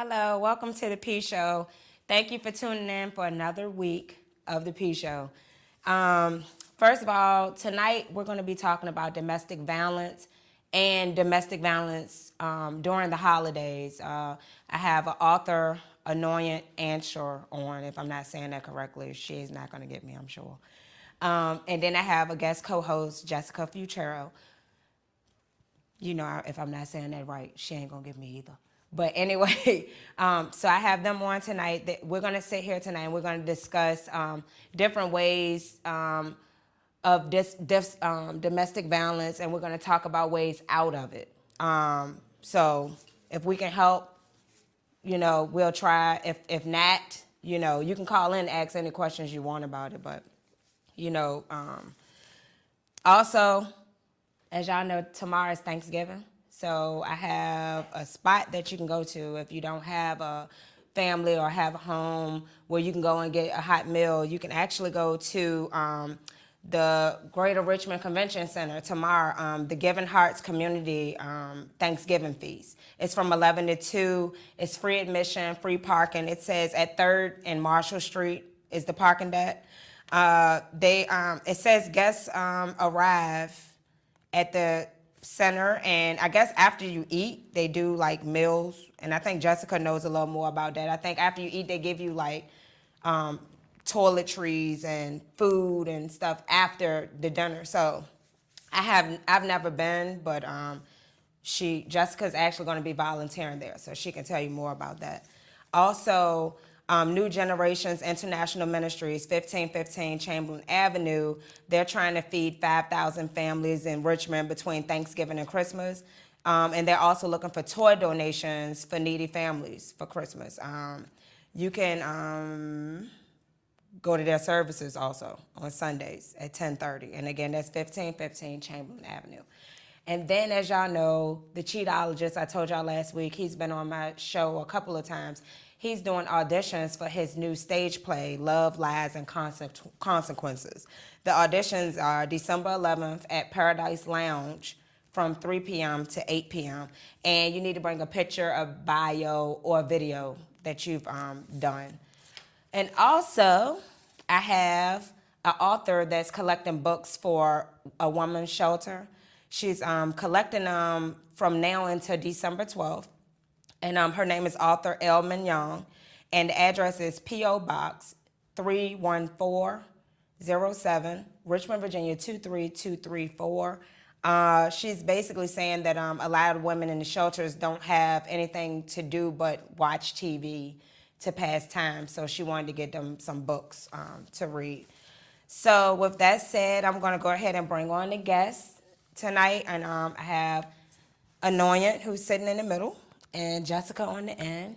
Hello, welcome to the P Show. Thank you for tuning in for another week of the P Show. First of all, tonight we're going to be talking about domestic violence and domestic violence during the holidays. I have an author, Annoyant Answer, on. If I'm not saying that correctly, she's not going to get me, I'm sure. And then I have a guest co-host, Jessica Futuro. You know, if I'm not saying that right, she ain't going to get me either. But anyway, so I have them on tonight. We're going to sit here tonight and we're going to discuss different ways of this domestic violence, and we're going to talk about ways out of it. So if we can help, you know, we'll try. If not, you know, you can call in and ask any questions you want about it. But, you know, also, as y'all know, tomorrow is Thanksgiving. So I have a spot that you can go to if you don't have a family or have a home where you can go and get a hot meal. You can actually go to the Greater Richmond Convention Center tomorrow, the Giving Hearts Community Thanksgiving Feast. It's from 11 to 2. It's free admission, free parking. It says at 3rd and Marshall Street is the parking deck. It says guests arrive at the center, and I guess after you eat, they do like meals, and I think Jessica knows a little more about that. I think after you eat, they give you like toiletries and food and stuff after the dinner. So I've never been, but Jessica's actually going to be volunteering there, so she can tell you more about that. Also, New Generations International Ministries, 1515 Chamberlain Avenue, they're trying to feed 5,000 families in Richmond between Thanksgiving and Christmas. And they're also looking for toy donations for needy families for Christmas. You can go to their services also on Sundays at 10:30. And again, that's 1515 Chamberlain Avenue. And then, as y'all know, the cheatologist, I told y'all last week, he's been on my show a couple of times. He's doing auditions for his new stage play, Love, Lies, and Consequences. The auditions are December 11th at Paradise Lounge from 3 p.m. to 8 p.m. And you need to bring a picture, a bio, or a video that you've done. And also, I have an author that's collecting books for a woman's shelter. She's collecting them from now until December 12th. And her name is author El Mignon. And the address is P.O. Box 31407, Richmond, Virginia 23234. She's basically saying that a lot of women in the shelters don't have anything to do but watch TV to pass time. So she wanted to get them some books to read. So with that said, I'm going to go ahead and bring on the guests tonight. And I have Annoyant, who's sitting in the middle, and Jessica on the end.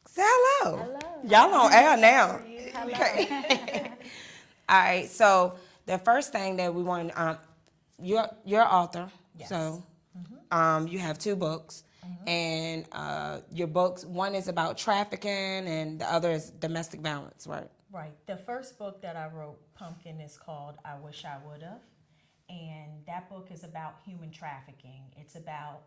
Say hello. Hello. Y'all on air now. Hello. Okay. All right. So the first thing that we want, you're author. Yes. So you have 2 books, and your books, one is about trafficking, and the other is domestic violence, right? Right. The first book that I wrote, Pumpkin, is called I Wish I Would've. And that book is about human trafficking. It's about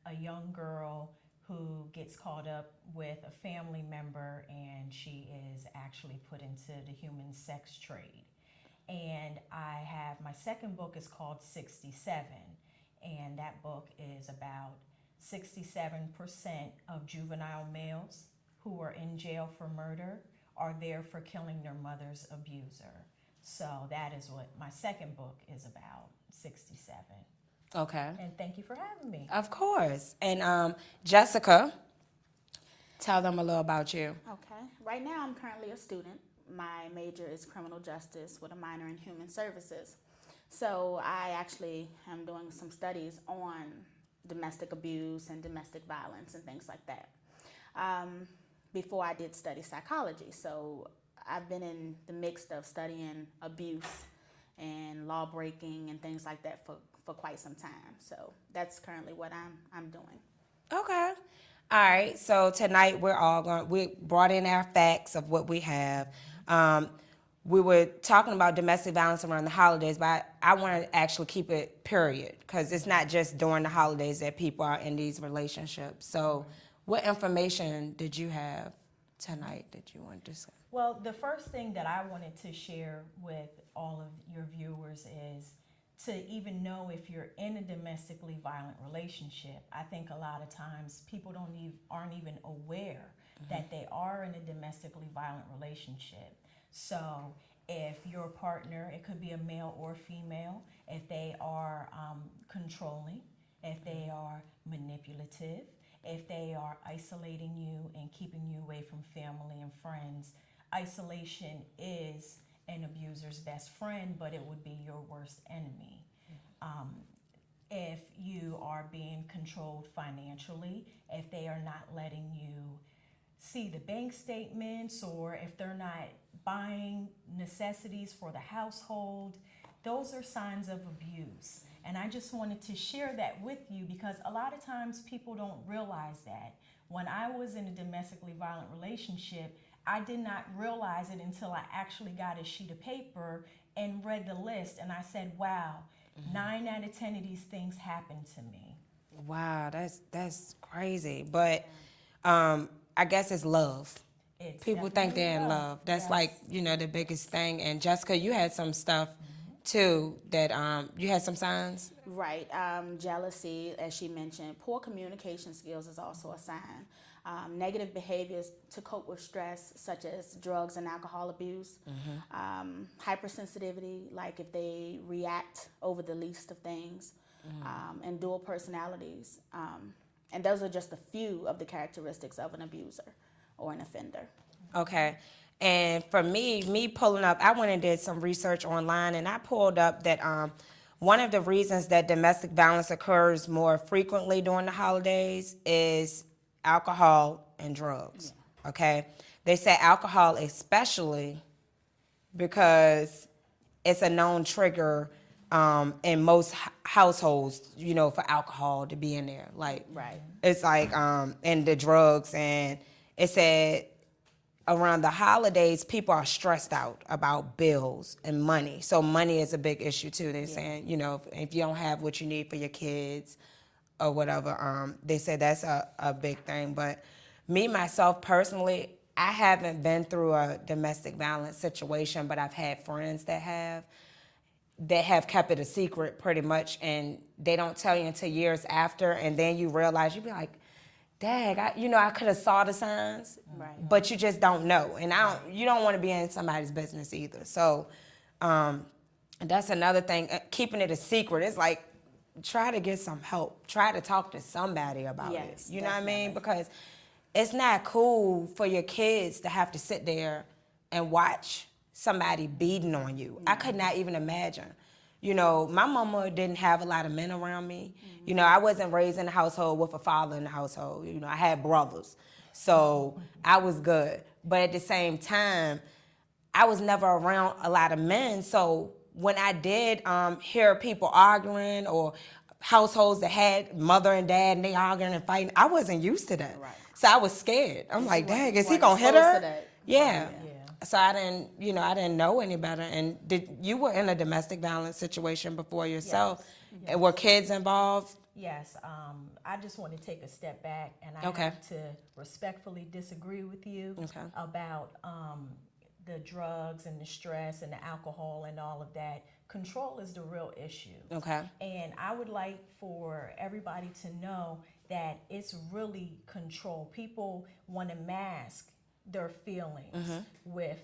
a young girl who gets caught up with a family member, and she is actually put into the human sex trade. And I have, my second book is called 67, and that book is about 67% of juvenile males who are in jail for murder are there for killing their mother's abuser. So that is what my second book is about, 67. Okay. And thank you for having me. Of course. And Jessica, tell them a little about you. Okay. Right now, I'm currently a student. My major is criminal justice with a minor in human services. So I actually am doing some studies on domestic abuse and domestic violence and things like that. Before I did study psychology. So I've been in the mix of studying abuse and law breaking and things like that for quite some time. So that's currently what I'm doing. Okay. All right. So tonight we brought in our facts of what we have. we were talking about domestic violence around the holidays, but I want to actually keep it period, because it's not just during the holidays that people are in these relationships. So what information did you have tonight that you want to discuss? Well, the first thing that I wanted to share with all of your viewers is to even know if you're in a domestically violent relationship. I think a lot of times people aren't even aware that they are in a domestically violent relationship. So if your partner, it could be a male or female, if they are controlling, if they are manipulative, if they are isolating you and keeping you away from family and friends. Isolation is an abuser's best friend, but it would be your worst enemy. If you are being controlled financially, if they are not letting you see the bank statements, or if they're not buying necessities for the household, those are signs of abuse. And I just wanted to share that with you, because a lot of times people don't realize that. When I was in a domestically violent relationship, I did not realize it until I actually got a sheet of paper and read the list, and I said, wow, 9 out of 10 of these things happened to me. Wow, that's crazy. But I guess it's love. It's People think definitely they're in love. That's Yes. like, the biggest thing. And Jessica, you had some stuff too that you had some signs. Right. Jealousy, as she mentioned. Poor communication skills is also a sign. Negative behaviors to cope with stress, such as drugs and alcohol abuse. Hypersensitivity, like if they react over the least of things. And dual personalities. And those are just a few of the characteristics of an abuser or an offender. Okay. And for me pulling up, I went and did some research online, and I pulled up that one of the reasons that domestic violence occurs more frequently during the holidays is alcohol and drugs. Yeah. Okay. They say alcohol especially because it's a known trigger in most households, for alcohol to be in there. Like, Right. It's like, and the drugs, and it said around the holidays, people are stressed out about bills and money. So money is a big issue too. They're saying, if you don't have what you need for your kids or whatever, they say that's a big thing. But me, myself, personally, I haven't been through a domestic violence situation, but I've had friends that have kept it a secret pretty much, and they don't tell you until years after, and then you realize, you be like, dang, I could have saw the signs, Right. but you just don't know. And you don't want to be in somebody's business either. So that's another thing. Keeping it a secret, it's like, try to get some help. Try to talk to somebody about it. You know what I mean? Because it's not cool for your kids to have to sit there and watch somebody beating on you. I could not even imagine. My mama didn't have a lot of men around me. I wasn't raised in a household with a father in the household. I had brothers. So I was good. But at the same time, I was never around a lot of men. So when I did hear people arguing, or households that had mother and dad and they arguing and fighting, I wasn't used to that. Right. So I was scared. I'm like, dang, is he gonna hit her? Yeah. So I didn't know any better. And you were in a domestic violence situation before yourself? Yes. Were kids involved? Yes, I just want to take a step back, and I have to respectfully disagree with you about the drugs and the stress and the alcohol and all of that. Control is the real issue. Okay. And I would like for everybody to know that it's really control. People want to mask their feelings with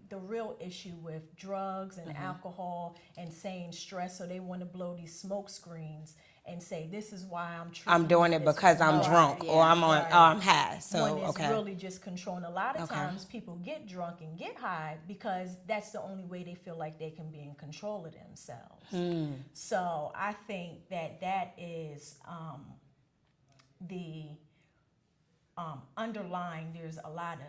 the real issue with drugs and alcohol and saying stress. So they want to blow these smoke screens and say, this is why I'm doing it because I'm drunk or I'm on I'm high. So when it's really just control. And a lot of times people get drunk and get high because that's the only way they feel like they can be in control of themselves. So I think that is the underlying. There's a lot of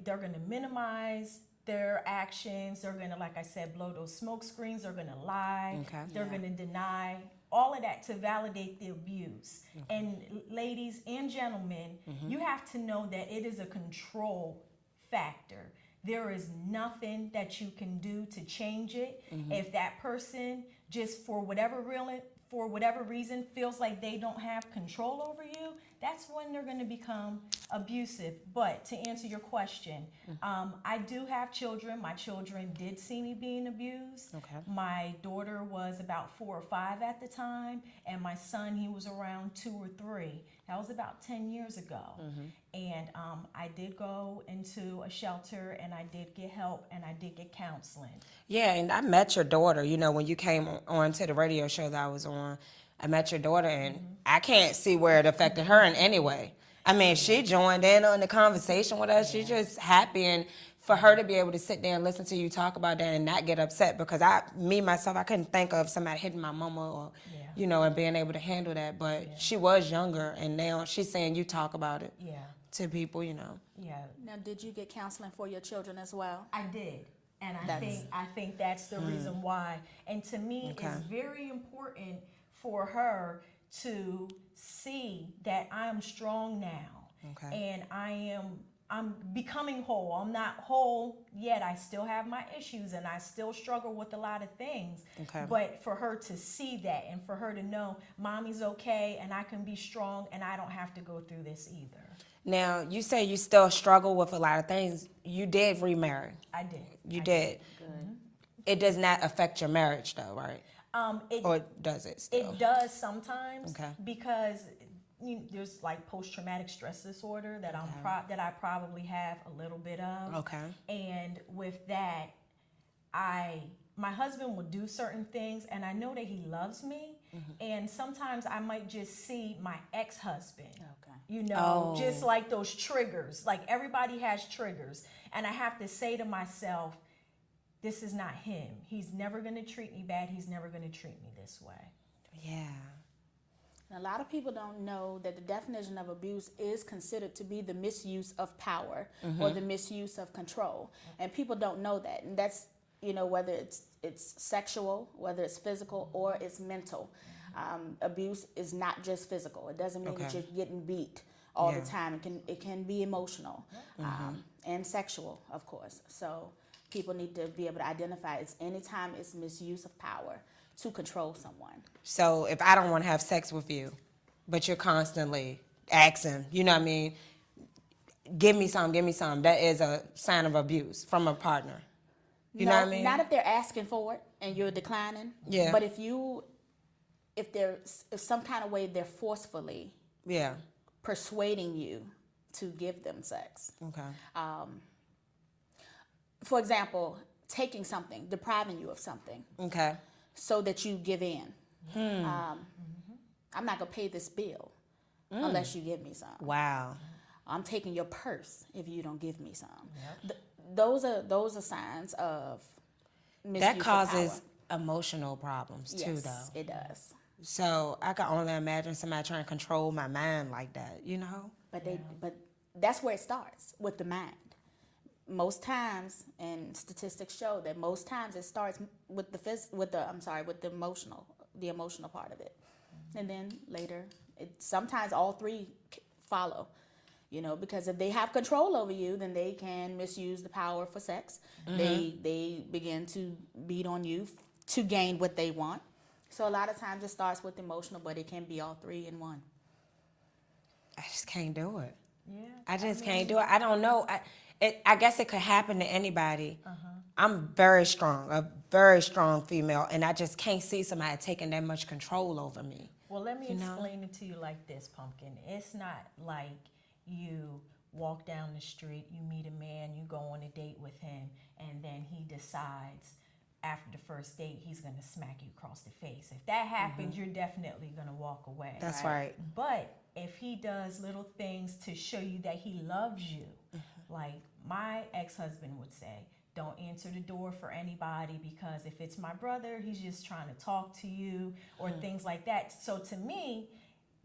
they're going to minimize their actions. They're going to, like I said, blow those smoke screens. They're going to lie. They're going to deny. All of that to validate the abuse. And ladies and gentlemen, you have to know that it is a control factor. there is nothing that you can do to change it. If that person just for whatever reason feels like they don't have control over you, that's when they're going to become abusive. But to answer your question, I do have children. My children did see me being abused. Okay. My daughter was about 4 or 5 at the time, and my son, he was around 2 or 3. That was about 10 years ago. And I did go into a shelter, and I did get help, and I did get counseling. Yeah, and I met your daughter, you know, when you came on to the radio show that I was on. I met your daughter, and I can't see where it affected her in any way. I mean, she joined in on the conversation with us. She's just happy, and for her to be able to sit there and listen to you talk about that and not get upset, because myself, I couldn't think of somebody hitting my mama or, you know, and being able to handle that. But she was younger, and now she's saying you talk about it to people, you know. Yeah. Now, did you get counseling for your children as well? I did. And I think that's the reason why. And to me, it's very important for her to see that I'm strong now. And I'm becoming whole. I'm not whole yet. I still have my issues, and I still struggle with a lot of things. But for her to see that, and for her to know mommy's okay, and I can be strong, and I don't have to go through this either. Now, you say you still struggle with a lot of things. You did remarry. I did. You did. Good. It does not affect your marriage, though, right? Or does it still? It does sometimes, Okay. because there's like post-traumatic stress disorder that that I probably have a little bit of. Okay. And with that, my husband will do certain things, and I know that he loves me. And sometimes I might just see my ex-husband. Okay. You know, just like those triggers. Like everybody has triggers, and I have to say to myself, this is not him. He's never going to treat me bad. He's never going to treat me this way. Yeah. And a lot of people don't know that the definition of abuse is considered to be the misuse of power or the misuse of control. And people don't know that. And that's, you know, whether it's sexual, whether it's physical, or it's mental. Abuse is not just physical. It doesn't mean that you're getting beat all the time. It can be emotional and sexual, of course. So people need to be able to identify it's anytime it's misuse of power to control someone. So if I don't want to have sex with you, but you're constantly asking, you know what I mean, give me some, that is a sign of abuse from a partner. You know what I mean? Not if they're asking for it and you're declining. Yeah. But if some kind of way they're forcefully persuading you to give them sex. Okay. For example, taking something, depriving you of something. Okay. So that you give in. I'm not going to pay this bill unless you give me some. Wow. I'm taking your purse if you don't give me some. Those are signs of misuse That of causes power. emotional problems too, Yes, though. it does. So I can only imagine somebody trying to control my mind like that, you know? But that's where it starts, with the mind. Most times, and statistics show that most times it starts with the emotional part of it, and then later, sometimes all three follow. You know, because if they have control over you, then they can misuse the power for sex. They begin to beat on you to gain what they want. So a lot of times it starts with emotional, but it can be all three in one. I just can't do it. Yeah. I just can't do it. I don't know. I guess it could happen to anybody. I'm very strong, a very strong female, and I just can't see somebody taking that much control over me. Well, let me explain it to you like this, Pumpkin. It's not like you walk down the street, you meet a man, you go on a date with him, and then he decides after the first date he's going to smack you across the face. If that happens, you're definitely going to walk away. That's right. But if he does little things to show you that he loves you, like my ex-husband would say, don't answer the door for anybody, because if it's my brother, he's just trying to talk to you, or things like that. So to me,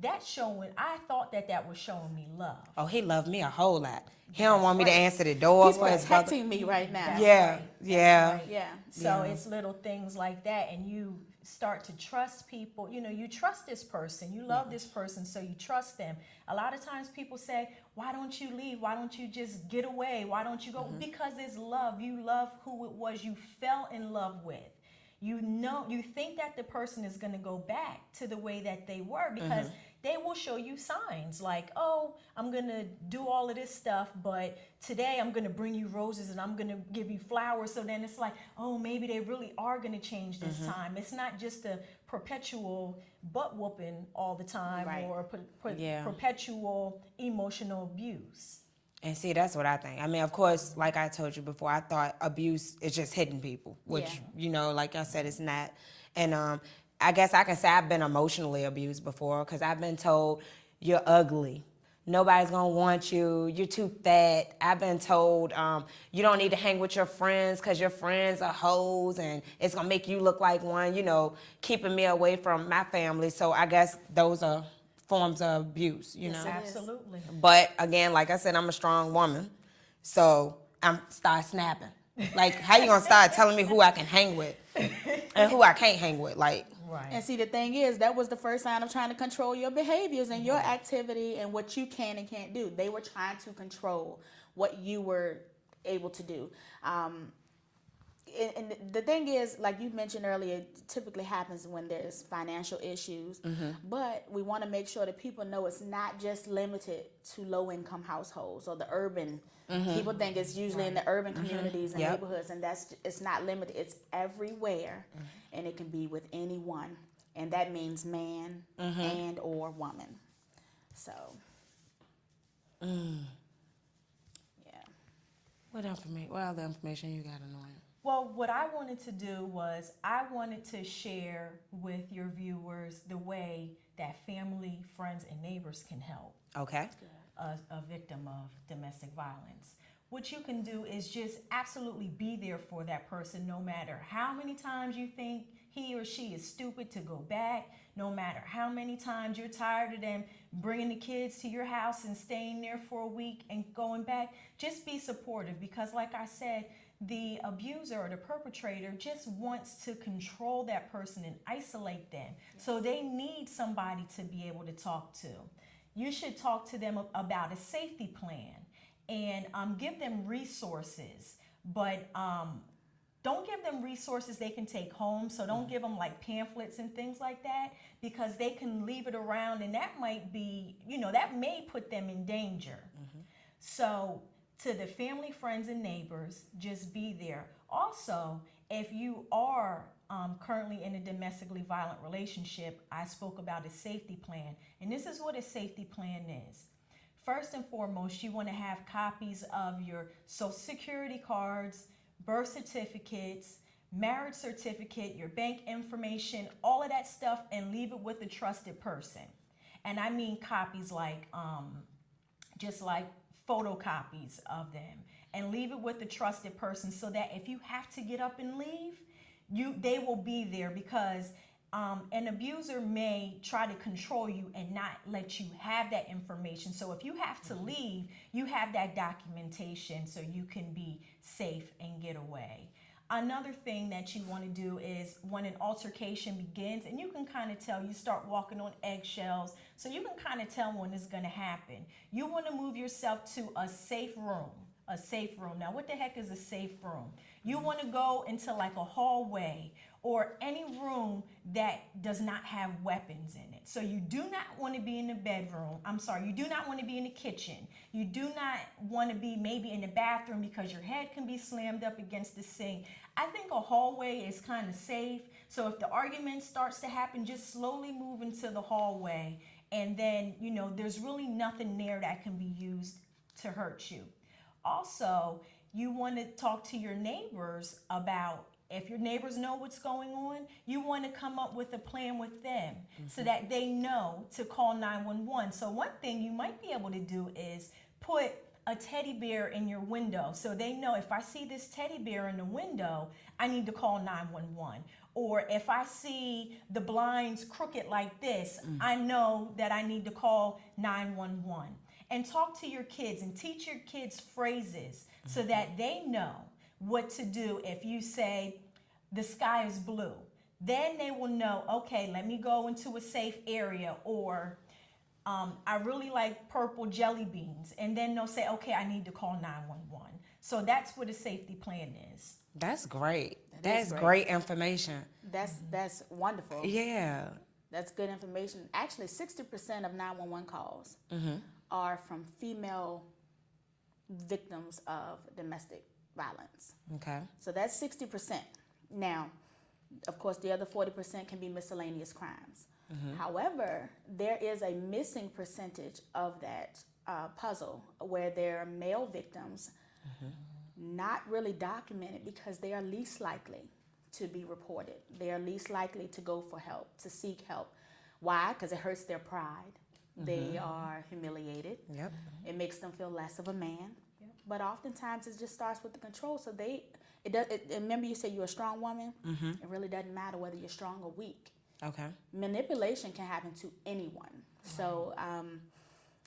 I thought that was showing me love. Oh, he loved me a whole lot. He don't want me to answer the door He's for his brother. protecting me right now. Yeah. Yeah. So it's little things like that, and start to trust people. You know, you trust this person, you love this person, so you trust them. A lot of times people say, why don't you leave? Why don't you just get away? Why don't you go? Because it's love. You love who it was you fell in love with. You know, you think that the person is going to go back to the way that they were, because they will show you signs like, oh, I'm going to do all of this stuff, but today I'm going to bring you roses and I'm going to give you flowers. So then it's like, oh, maybe they really are going to change this time. It's not just a perpetual butt whooping all the time, Right. or Yeah. perpetual emotional abuse. And see, that's what I think. I mean, of course, like I told you before, I thought abuse is just hitting people, which, Yeah. you know, like I said, it's not. And I guess I can say I've been emotionally abused before, because I've been told, you're ugly. Nobody's going to want you. You're too fat. I've been told you don't need to hang with your friends because your friends are hoes and it's going to make you look like one, you know, keeping me away from my family. So I guess those are forms of abuse, you Yes, know. it is. Absolutely. But again, like I said, I'm a strong woman, so I'm start snapping. Like, how you gonna start telling me who I can hang with and who I can't hang with? Like, Right. And see, the thing is, that was the first sign of trying to control your behaviors and your activity and what you can and can't do. They were trying to control what you were able to do. And the thing is, like you mentioned earlier, it typically happens when there's financial issues. But we want to make sure that people know it's not just limited to low-income households or the urban. People think it's usually in the urban communities and Yep. neighborhoods, and it's not limited. It's everywhere, and it can be with anyone, and that means man and or woman. So, yeah. what other information you got on it? Well, what I wanted to do was I wanted to share with your viewers the way that family, friends, and neighbors can help Okay. a victim of domestic violence. What you can do is just absolutely be there for that person, no matter how many times you think he or she is stupid to go back, no matter how many times you're tired of them bringing the kids to your house and staying there for a week and going back. Just be supportive, because like I said, the abuser or the perpetrator just wants to control that person and isolate them. So they need somebody to be able to talk to. You should talk to them about a safety plan and give them resources, but don't give them resources they can take home. So don't give them like pamphlets and things like that, because they can leave it around and that might be, that may put them in danger. So to the family, friends, and neighbors, just be there. Also, if you are currently in a domestically violent relationship, I spoke about a safety plan. And this is what a safety plan is. First and foremost, you want to have copies of your Social Security cards, birth certificates, marriage certificate, your bank information, all of that stuff, and leave it with a trusted person. And I mean copies like, just like photocopies of them, and leave it with a trusted person so that if you have to get up and leave, they will be there, because an abuser may try to control you and not let you have that information. So if you have to leave, you have that documentation so you can be safe and get away. Another thing that you want to do is when an altercation begins, and you can kind of tell, you start walking on eggshells, so you can kind of tell when it's going to happen. You want to move yourself to a safe room. A safe room. Now, what the heck is a safe room? You want to go into like a hallway or any room that does not have weapons in it. So you do not want to be in the bedroom. You do not want to be in the kitchen. You do not want to be maybe in the bathroom, because your head can be slammed up against the sink. I think a hallway is kind of safe. So if the argument starts to happen, just slowly move into the hallway. And then, there's really nothing there that can be used to hurt you. Also, you want to talk to your neighbors about, if your neighbors know what's going on, you want to come up with a plan with them so that they know to call 911. So one thing you might be able to do is put a teddy bear in your window, so they know, if I see this teddy bear in the window, I need to call 911. Or if I see the blinds crooked like this, I know that I need to call 911. And talk to your kids and teach your kids phrases so that they know what to do. If you say, the sky is blue, then they will know, okay, let me go into a safe area, or I really like purple jelly beans. And then they'll say, okay, I need to call 911. So that's what a safety plan is. That's great. That is That's great. great information. That's wonderful. Yeah. That's good information. Actually, 60% of 911 calls are from female victims of domestic violence. Okay. So that's 60%. Now, of course, the other 40% can be miscellaneous crimes. However, there is a missing percentage of that puzzle where there are male victims not really documented because they are least likely to be reported. They are least likely to go for help, to seek help. Why? Because it hurts their pride. They are humiliated. Yep. It makes them feel less of a man. But oftentimes it just starts with the control. So remember you said you're a strong woman? It really doesn't matter whether you're strong or weak. Okay. Manipulation can happen to anyone. So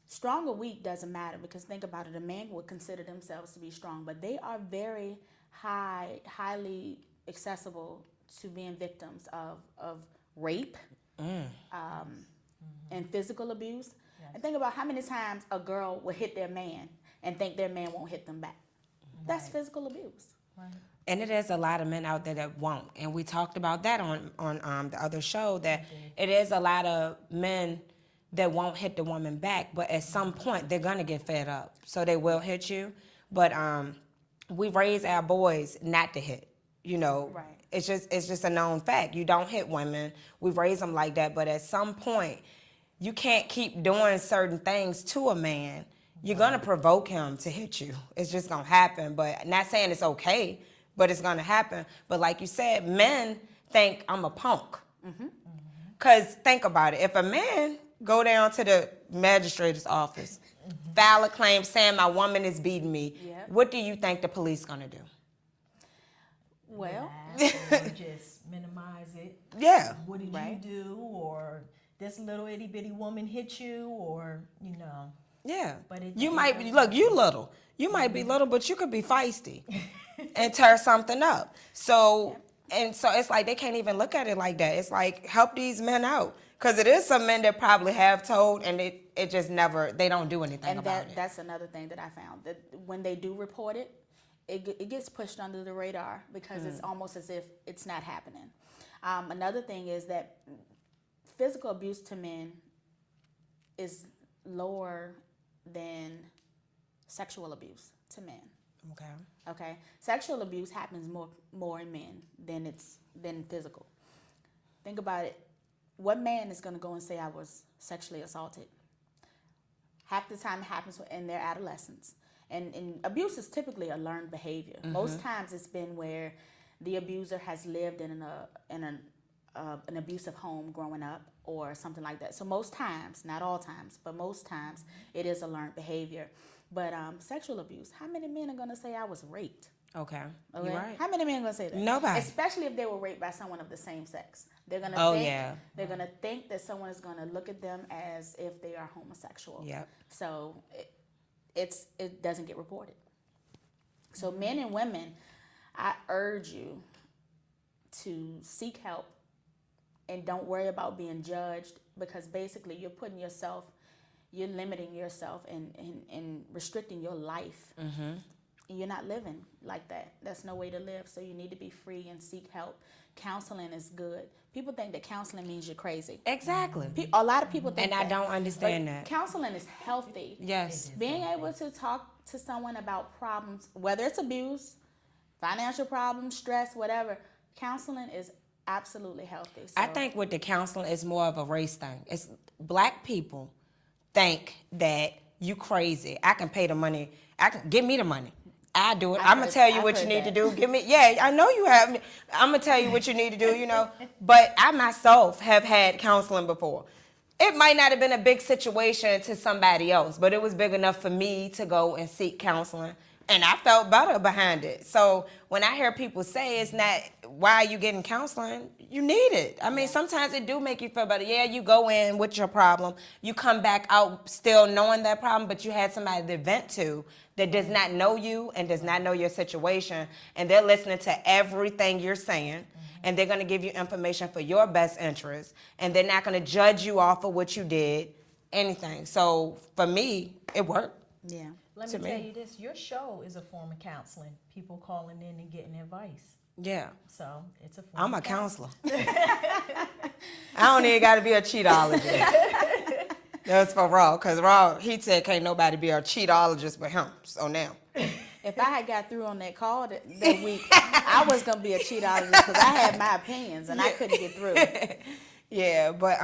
strong or weak doesn't matter, because think about it, a man would consider themselves to be strong, but they are very highly accessible to being victims of rape and physical abuse. Yes. And think about how many times a girl will hit their man and think their man won't hit them back. That's Right. physical abuse. Right. And it is a lot of men out there that won't. And we talked about that on the other show, that it is a lot of men that won't hit the woman back, but at some point they're gonna get fed up. So they will hit you. But we raise our boys not to hit. You know, Right. it's just a known fact. You don't hit women. We raise them like that. But at some point, you can't keep doing certain things to a man. You're gonna provoke him to hit you. It's just gonna happen. But not saying it's okay, but it's gonna happen. But like you said, men think I'm a punk. Cause think about it. If a man go down to the magistrate's office, file a claim saying my woman is beating me, Yep. what do you think the police gonna do? Well, Laugh or just minimize it. Yeah. What did Right. you do? Or this little itty bitty woman hit you? Or, you know. Yeah. But it- You it might be, does look, you little. You might be little, but you could be feisty and tear something up. So, and so it's like they can't even look at it like that. It's like, help these men out. Because it is some men that probably have told, and it just never, they don't do anything and about it. that's another thing that I found, that when they do report it, it gets pushed under the radar because it's almost as if it's not happening. Another thing is that physical abuse to men is lower than sexual abuse to men. Okay. Okay, sexual abuse happens more in men than physical. Think about it. What man is going to go and say I was sexually assaulted? Half the time it happens in their adolescence. And abuse is typically a learned behavior. Most times it's been where the abuser has lived in an abusive home growing up or something like that. So most times, not all times, but most times it is a learned behavior. But sexual abuse, how many men are going to say I was raped? Okay. Okay? You're right. How many men are going to say that? Nobody. Especially if they were raped by someone of the same sex. They're going to Oh, think, yeah. they're going to think that someone is going to look at them as if they are homosexual. Yep. So it doesn't get reported. So men and women, I urge you to seek help and don't worry about being judged, because basically you're limiting yourself and restricting your life. You're not living like that. That's no way to live. So you need to be free and seek help. Counseling is good. People think that counseling means you're crazy. Exactly. A lot of people think And I that. don't understand But that. counseling is healthy. Yes. Being able to talk to someone about problems, whether it's abuse, financial problems, stress, whatever, counseling is absolutely healthy. So, I think with the counseling, it's more of a race thing. It's black people think that you crazy. I can pay the money. Give me the money. I do it. I'm gonna tell you what you need to do. Give me. Yeah, I know you have. I'm gonna tell you what you need to do. You know, but I myself have had counseling before. It might not have been a big situation to somebody else, but it was big enough for me to go and seek counseling And I felt better behind it. So when I hear people say it's not, why are you getting counseling? You need it. I mean, sometimes it do make you feel better. Yeah, you go in with your problem. You come back out still knowing that problem, but you had somebody to vent to that does not know you and does not know your situation. And they're listening to everything you're saying. And they're going to give you information for your best interest. And they're not going to judge you off of what you did, anything. So for me, it worked. Yeah. Let me tell you this, your show is a form of counseling. People calling in and getting advice. Yeah. So it's a form I'm of a counselor. I don't even got to be a cheatologist. That's for Raw, because Raw, he said can't nobody be a cheatologist but him. So now. If I had got through on that call that week, I was going to be a cheatologist because I had my opinions and I couldn't get through. Yeah, but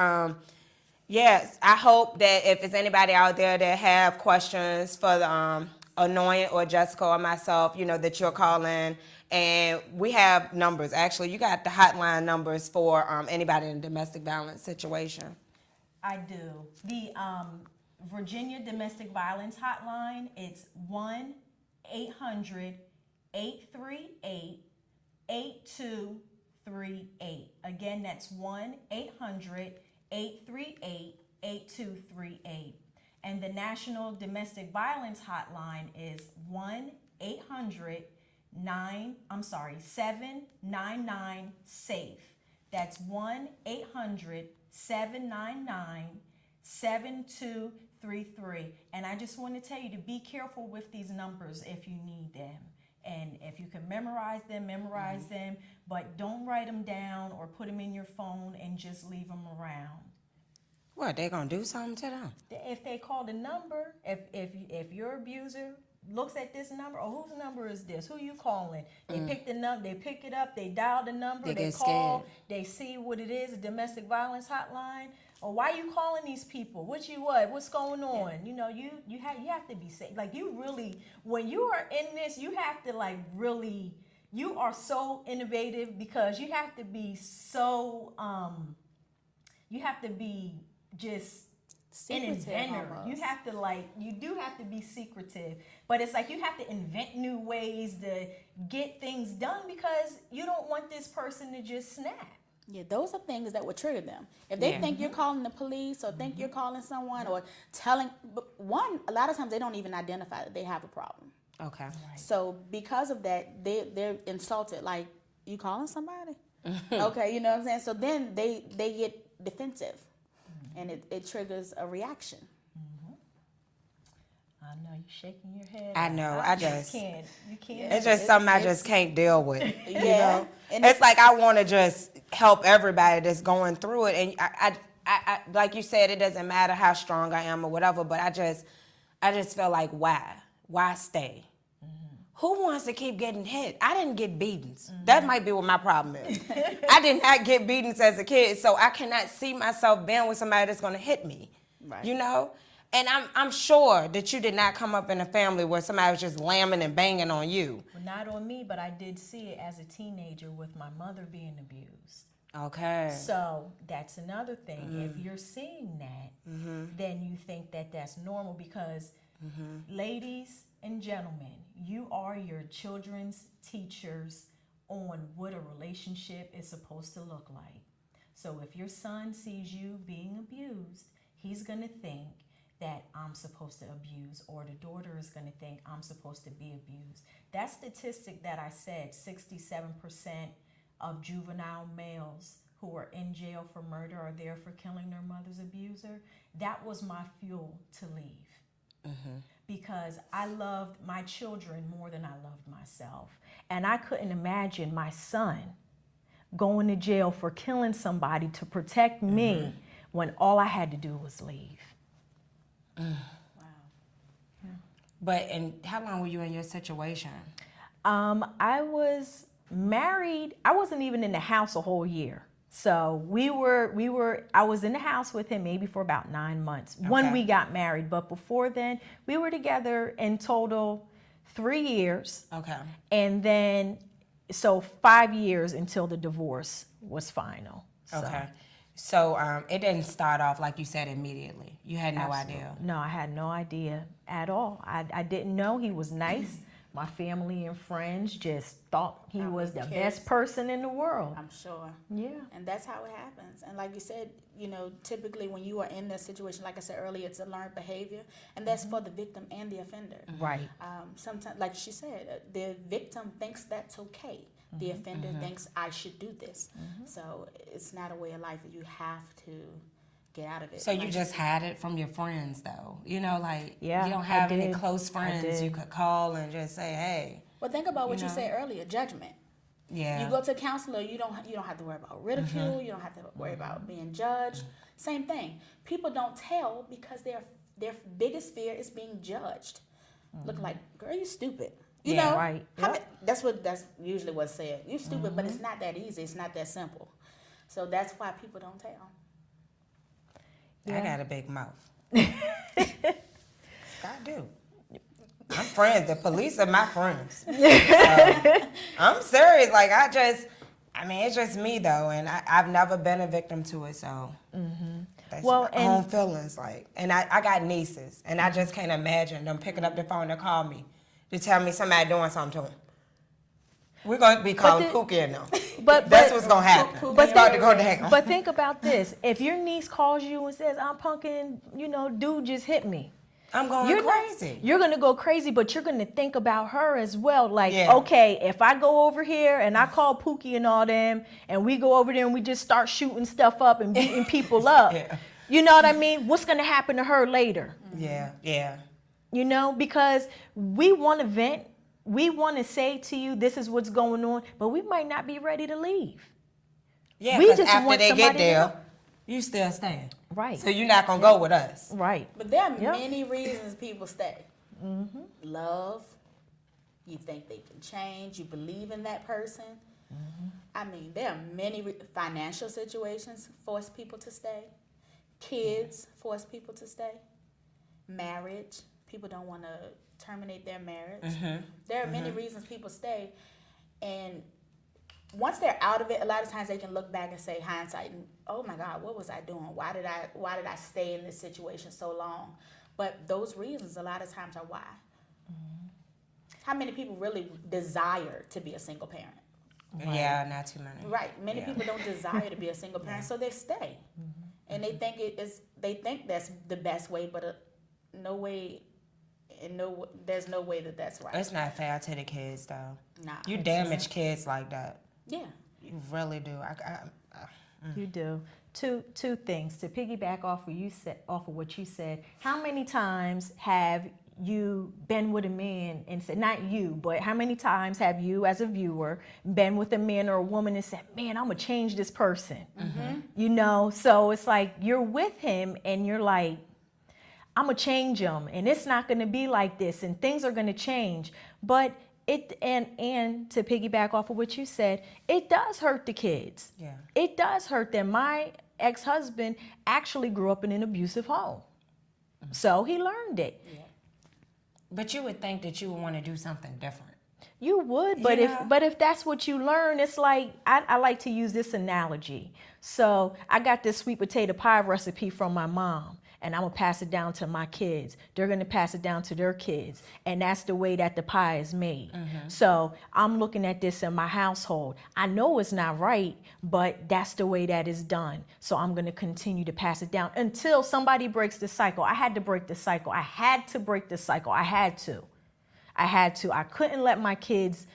yes, I hope that if there's anybody out there that have questions for the Annoying or Jessica or myself, you know, that you'll call in. And we have numbers. Actually, you got the hotline numbers for anybody in a domestic violence situation. I do. The Virginia Domestic Violence Hotline, it's 1-800-838-8238. Again, that's 1-800-838-8238. And the National Domestic Violence Hotline is 799-SAFE. That's 1-800-799-7233. And I just want to tell you to be careful with these numbers if you need them. And if you can memorize them, but don't write them down or put them in your phone and just leave them around. What, they gonna do something to them? If they call the number, if your abuser looks at this number, or whose number is this? Who you calling? They pick the number, they pick it up, they dial the number, they call, scared. they see what it is, a domestic violence hotline. Or why you calling these people? What's going on? You know, you have to be safe. Like, you really, when you are in this, you have to like really, you are so innovative because you have to be so you have to be just an inventor. Almost. You have to you do have to be secretive, but it's like you have to invent new ways to get things done because you don't want this person to just snap. Yeah, those are things that would trigger them. If they think you're calling the police or think you're calling someone or telling, but one, a lot of times they don't even identify that they have a problem. Okay. Right. So because of that, they're insulted. Like, you calling somebody? Okay, you know what I'm saying? So then they get defensive, and it triggers a reaction. I know you're shaking your head. I know. I just can't. You can't. It's just something I just can't deal with. You know? And it's like I want to just help everybody that's going through it. And I like you said, it doesn't matter how strong I am or whatever, but I just feel like, why stay? Who wants to keep getting hit? I didn't get beatings. That might be what my problem is. I did not get beatings as a kid, so I cannot see myself being with somebody that's going to hit me. Right. You know? And I'm sure that you did not come up in a family where somebody was just lambing and banging on you. Well, not on me, but I did see it as a teenager with my mother being abused. Okay. So that's another thing. If you're seeing that, then you think that that's normal because, ladies and gentlemen, you are your children's teachers on what a relationship is supposed to look like. So if your son sees you being abused, he's going to think that I'm supposed to abuse, or the daughter is going to think I'm supposed to be abused. That statistic that I said, 67% of juvenile males who are in jail for murder are there for killing their mother's abuser, that was my fuel to leave. Because I loved my children more than I loved myself. And I couldn't imagine my son going to jail for killing somebody to protect me when all I had to do was leave. Wow. But, and how long were you in your situation? I was married. I wasn't even in the house a whole year. So I was in the house with him maybe for about 9 months when we got married. But before then, we were together in total 3 years. Okay. And then, so 5 years until the divorce was final. So. Okay. So it didn't start off, like you said, immediately. You had no Absolutely. idea. No, I had no idea at all. I didn't know. He was nice My family and friends just thought he was the kids. best person in the world. I'm sure. Yeah. And that's how it happens. And like you said, you know, typically when you are in this situation, like I said earlier, it's a learned behavior, and that's for the victim and the offender. Right. Sometimes, like she said, the victim thinks that's okay. The offender thinks I should do this. So it's not a way of life. You have to get out of it. So you just had it from your friends, though? You know, like, Yeah, you don't I have any did. close friends you could call and just say, hey. Well, think about what You you know? said earlier, judgment. Yeah. You go to a counselor, you don't have to worry about ridicule, you don't have to worry about being judged. Same thing. People don't tell because their biggest fear is being judged. Look like, girl, you stupid. You Yeah, know, right. that's usually what's said. You're stupid, but it's not that easy. It's not that simple. So that's why people don't tell. I got a big mouth. I do. I'm friends. The police are my friends. So, I'm serious. Like, it's just me, though. And I've never been a victim to it, so. That's Well, my own feelings. Like, and I got nieces, and I just can't imagine them picking up the phone to call me to tell me somebody doing something to them. We're going to be calling Pookie in them. That's what's going to happen. It's about to go down. But think about this. If your niece calls you and says, I'm punking, dude just hit me. I'm going crazy. You're going to go crazy, but you're going to think about her as well. Like, Yeah. okay, if I go over here and I call Pookie and all them, and we go over there and we just start shooting stuff up and beating people up, Yeah. you know what I mean? What's going to happen to her later? Yeah. Because we want to vent. We want to say to you, this is what's going on, but we might not be ready to leave. Yeah, We because just after want they somebody get to there, know. you still staying. Right. So you're not going to go with us. Right. But there are Yep. many reasons people stay. Love. You think they can change. You believe in that person. I mean, there are many financial situations force people to stay. Kids force people to stay. Marriage. People don't want to terminate their marriage. There are many reasons people stay. And once they're out of it, a lot of times they can look back and say, hindsight, oh my God, what was I doing? Why did I stay in this situation so long? But those reasons a lot of times are why. How many people really desire to be a single parent? Right. Yeah, not too many. Right. Many people don't desire to be a single parent, so they stay. And they think that's the best way, but no way. And there's no way that's right. It's not fair to the kids, though. Nah. You damage kids like that. Yeah. You really do. You do. Two things to piggyback off of what you said. How many times have you been with a man and said, not you, but how many times have you as a viewer been with a man or a woman and said, man, I'm gonna change this person? So it's like you're with him and you're like, I'm gonna change him and it's not gonna be like this and things are gonna change. But and to piggyback off of what you said, it does hurt the kids. Yeah. It does hurt them. My ex-husband actually grew up in an abusive home. So he learned it. Yeah. But you would think that you would want to do something different. You would, but if that's what you learn, it's like I like to use this analogy. So I got this sweet potato pie recipe from my mom, and I'm gonna pass it down to my kids. They're gonna pass it down to their kids, and that's the way that the pie is made. So I'm looking at this in my household. I know it's not right, but that's the way that is done. So I'm gonna continue to pass it down until somebody breaks the cycle. I had to break the cycle. I had to break the cycle. I had to. I couldn't let my kids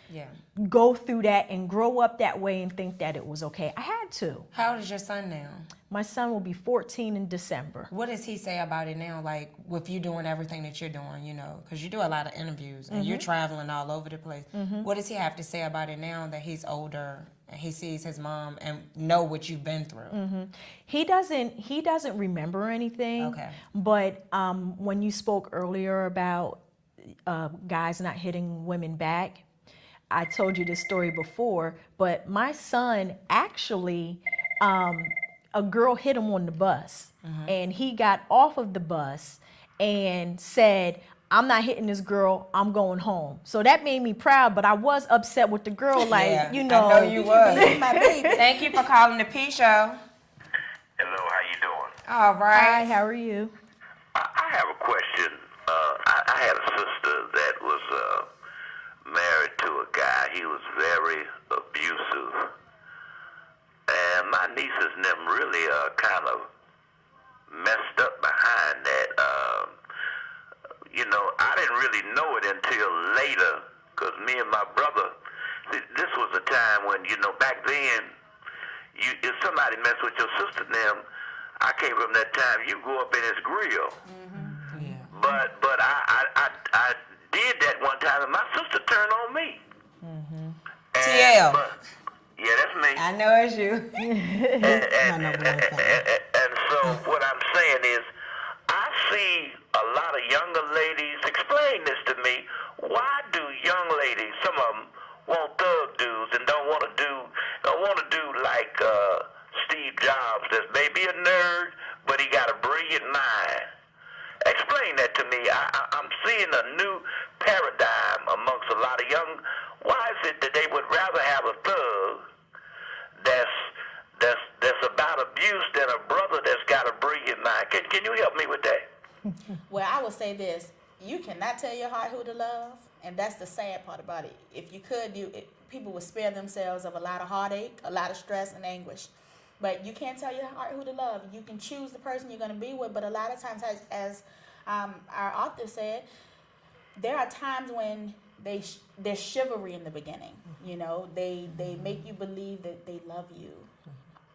go through that and grow up that way and think that it was okay. I had to. How old is your son now? My son will be 14 in December. What does he say about it now, like with you doing everything that you're doing, because you do a lot of interviews and you're traveling all over the place. What does he have to say about it now that he's older and he sees his mom and know what you've been through? He doesn't remember anything. Okay. But when you spoke earlier about guys not hitting women back, I told you this story before, but my son actually, a girl hit him on the bus, and he got off of the bus and said, I'm not hitting this girl, I'm going home. So that made me proud, but I was upset with the girl, I know you was. My baby. Thank you for calling the P Show. Hello, how you doing? All right. Hi, how are you? I have a question. I had a sister that was he was very abusive. And my nieces and them really kind of messed up behind that. I didn't really know it until later, because me and my brother, this was a time when, back then, if somebody messed with your sister and them, I came from that time, you go up in his grill. Mm-hmm. Yeah. But I did that one time, and my sister turned on me. Mm-hmm. TL. Yeah, that's me. I know it's you. And so what I'm saying is, I see a lot of younger ladies. Explain this to me. Why do young ladies, some of them, want thug dudes and don't want to do like Steve Jobs? That's maybe a nerd, but he got a brilliant mind. Explain that to me. I'm seeing a new paradigm amongst a lot of young. Why is it that they would rather have a thug that's about abuse than a brother that's got a brilliant mind? Can you help me with that? Well, I would say this: you cannot tell your heart who to love, and that's the sad part about it. If you could, people would spare themselves of a lot of heartache, a lot of stress and anguish. But you can't tell your heart who to love. You can choose the person you're going to be with, but a lot of times, as our author said, there are times when there's chivalry in the beginning. They make you believe that they love you,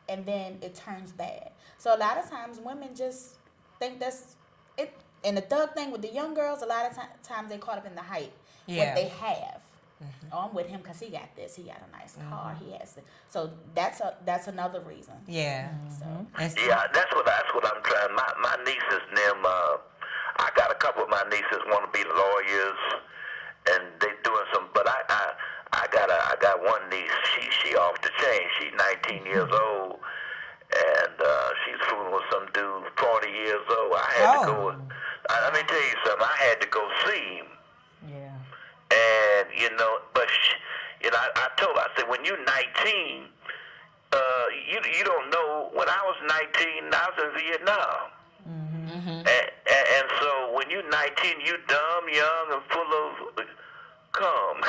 and then it turns bad. So a lot of times women just think that's it. And the thug thing with the young girls, a lot of times they caught up in the hype, what they have. Mm-hmm. Oh, I'm with him because he got this. He got a nice car. He has this. So that's another reason. Yeah. So. Yeah, that's what I'm trying. My nieces and them. I got a couple of my nieces want to be lawyers, and they doing some. But I got one niece. She off the chain. She's 19 years old, and she's fooling with some dude 40 years old. I had to go. Let me tell you something. I had to go see him. Yeah. And, but, I told her, I said, when you're 19, you don't know, when I was 19, I was in Vietnam. Mm-hmm. And so when you're 19, you dumb, young, and full of cum.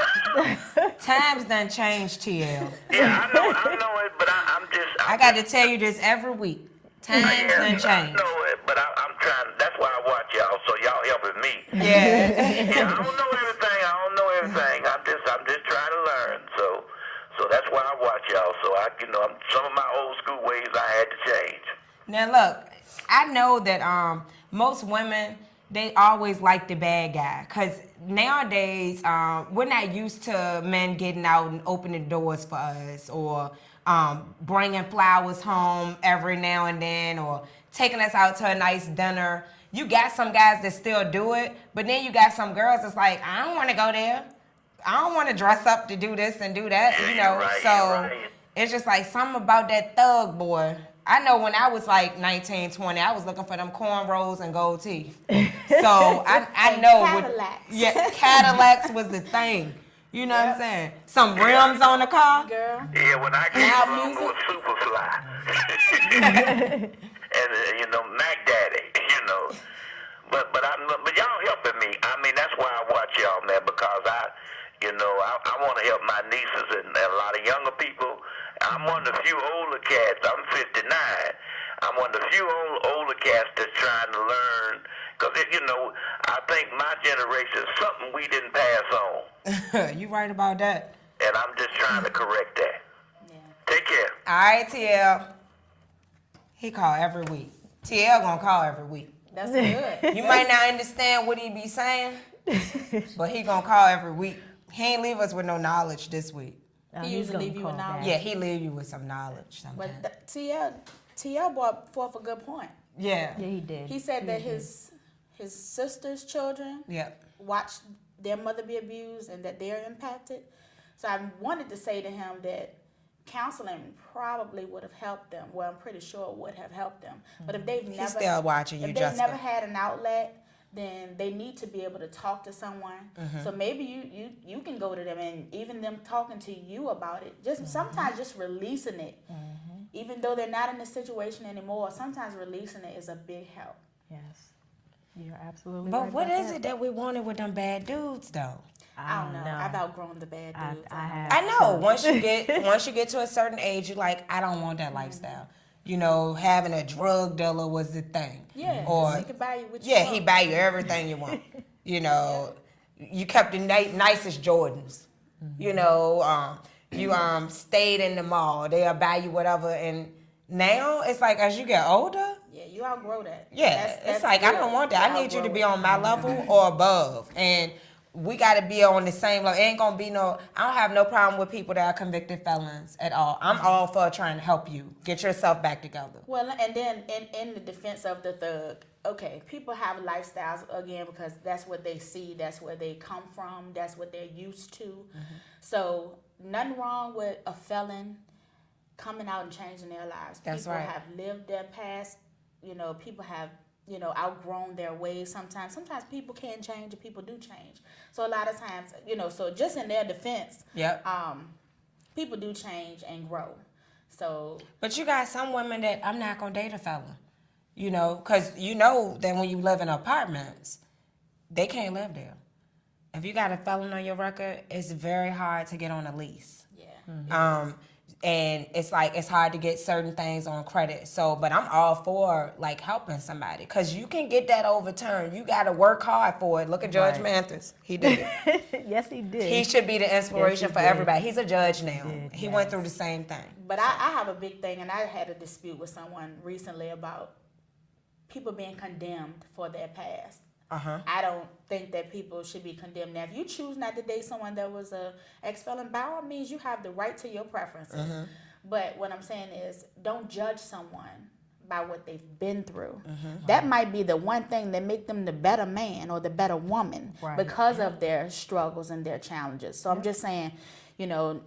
Times done changed, TL. Yeah, I know it, but I'm I got to tell you this every week. Times done changed. I know it, but I'm trying, that's why I watch y'all, so y'all helping me. Yeah. I don't know everything. I'm just trying to learn. So that's why I watch y'all. So some of my old school ways I had to change. Now look, I know that most women, they always like the bad guy, because nowadays we're not used to men getting out and opening doors for us, or bringing flowers home every now and then, or taking us out to a nice dinner. You got some guys that still do it, but then you got some girls that's like, I don't want to go there. I don't want to dress up to do this and do that, Right. It's just like something about that thug boy. I know when I was like 19, 20, I was looking for them cornrows and gold teeth. So I know. Cadillacs. Cadillacs was the thing. You know what I'm saying? Some rims on the car. Girl. Yeah, when I came along with Superfly. And, Mac Daddy, But y'all helping me. I mean, that's why I watch y'all, man, because I want to help my nieces and a lot of younger people. I'm one of the few older cats. I'm 59. I'm one of the few older cats that's trying to learn. Because, I think my generation is something we didn't pass on. You right about that. And I'm just trying to correct that. Yeah. Take care. All right, TL. He call every week. TL gonna call every week. That's good. You might not understand what he be saying, but he gonna call every week. He ain't leave us with no knowledge this week. He usually leave you with knowledge. Yeah, he leave you with some knowledge sometimes. But TL brought forth a good point. Yeah. Yeah, he did. He said that his sister's children watched their mother be abused and that they're impacted. So I wanted to say to him that counseling probably would have helped them. Well, I'm pretty sure it would have helped them. But if they've He's still watching you, Jessica. If they've never had an outlet, then they need to be able to talk to someone. So maybe you can go to them, and even them talking to you about it. Just sometimes just releasing it, even though they're not in the situation anymore. Sometimes releasing it is a big help. Yes, you're absolutely But right. what about is that. it that we wanted with them bad dudes, though? I don't know. I've outgrown the bad dudes. I know. Once you get to a certain age, you're like, I don't want that lifestyle. You know, having a drug dealer was the thing. Yeah. Or he could buy you what you yeah, want. he buy you everything you want. You know, you kept the nicest Jordans. You know, you stayed in the mall. They'll buy you whatever. And now it's like as you get older. Yeah, you outgrow that. Yeah, That's it's like real. I don't want that. I need you to be on my level or above, and we got to be on the same level. It ain't gonna be no. I don't have no problem with people that are convicted felons at all. I'm all for trying to help you get yourself back together. Well, and then in the defense of the thug, okay, people have lifestyles again because that's what they see, that's where they come from, that's what they're used to. So nothing wrong with a felon coming out and changing their lives. That's people right. have lived their past. You know, people have, you know, outgrown their ways sometimes. Sometimes people can change and people do change. So a lot of times, you know, so just in their defense, Yep. People do change and grow. So But you got some women that I'm not gonna date a fella, you know, because you know that when you live in apartments, they can't live there. If you got a felon on your record, it's very hard to get on a lease. yeah. And it's like it's hard to get certain things on credit. So, but I'm all for like helping somebody because you can get that overturned. You got to work hard for it. Look at Judge Mathis; he did it. Yes, he did. He should be the inspiration for did. everybody. He's a judge now. He went yes. through the same thing. But I have a big thing, and I had a dispute with someone recently about people being condemned for their past. I don't think that people should be condemned. Now, if you choose not to date someone that was a ex-felon, by all means, you have the right to your preferences. But what I'm saying is, don't judge someone by what they've been through. That might be the one thing that make them the better man or the better woman because of their struggles and their challenges. So I'm just saying, you know,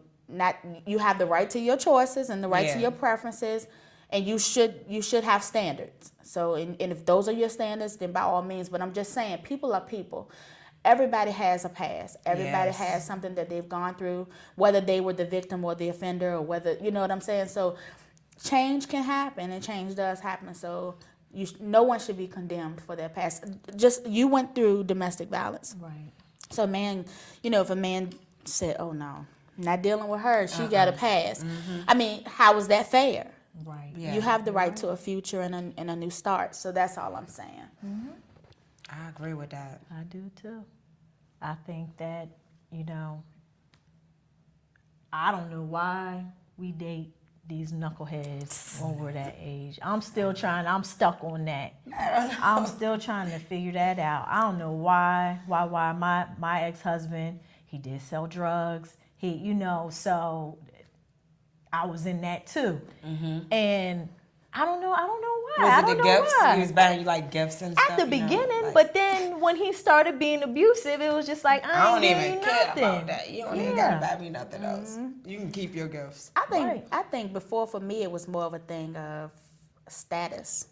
you have the right to your choices and the right to your preferences. And you should have standards. So, and if those are your standards, then by all means. But I'm just saying, people are people. Everybody has a past. Everybody has something that they've gone through, whether they were the victim or the offender, or whether, you know what I'm saying? So, change can happen, and change does happen. So, no one should be condemned for their past. Just, you went through domestic violence. Right. So, a man, you know, if a man said, oh, no, not dealing with her, she got a pass. I mean, how is that fair? Right. Yeah. You have the right to a future and a new start. So that's all I'm saying. I agree with that. I do too. I think that, you know, I don't know why we date these knuckleheads over that age. I'm stuck on that. I'm still trying to figure that out. I don't know why my ex-husband, he did sell drugs. He, you know, so I was in that too. And I don't know why. Was it the gifts? He was buying you like gifts and stuff? At the beginning, but then when he started being abusive, it was just like, I don't ain't even giving you care nothing. about that. You don't even gotta buy me nothing else. You can keep your gifts. I think before, for me, it was more of a thing of status.